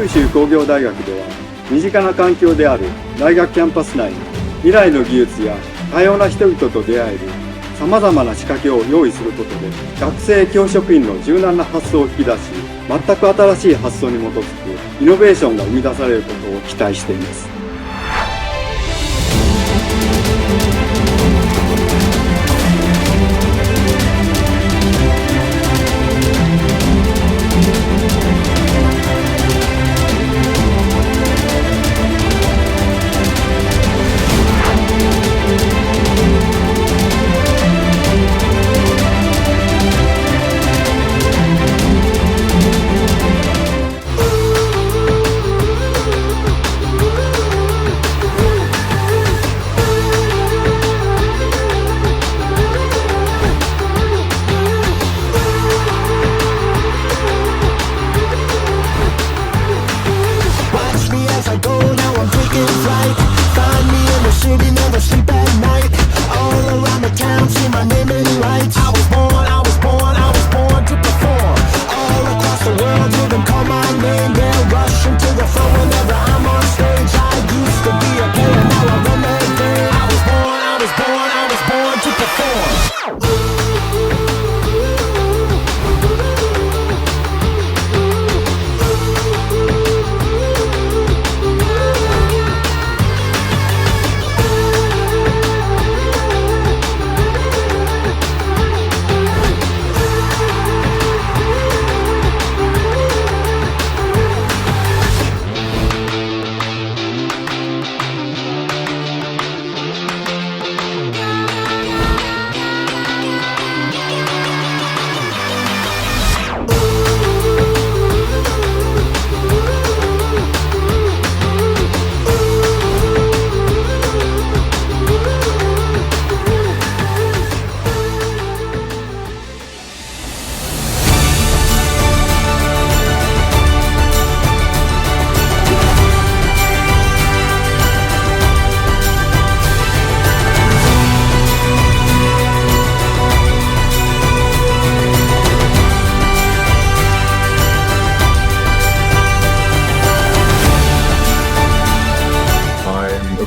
九州工業大学では身近な環境である大学キャンパス内に未来の技術や多様な人々と出会えるさまざまな仕掛けを用意することで学生教職員の柔軟な発想を引き出し、全く新しい発想に基づくイノベーションが生み出されることを期待しています。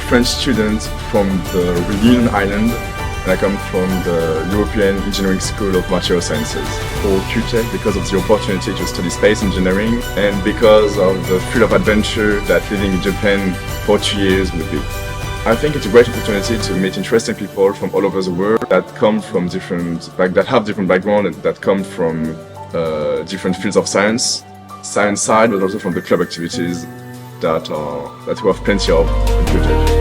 French student from the Reunion Island, and I come from the European Engineering School of Material Sciences. For Kyutech, because of the opportunity to study space engineering and because of the thrill of adventure that living in Japan for 2 years would be. I think it's a great opportunity to meet interesting people from all over the world that come from that have different backgrounds and that come from different fields of science side, but also from the club activities that we have plenty of in Kyutech.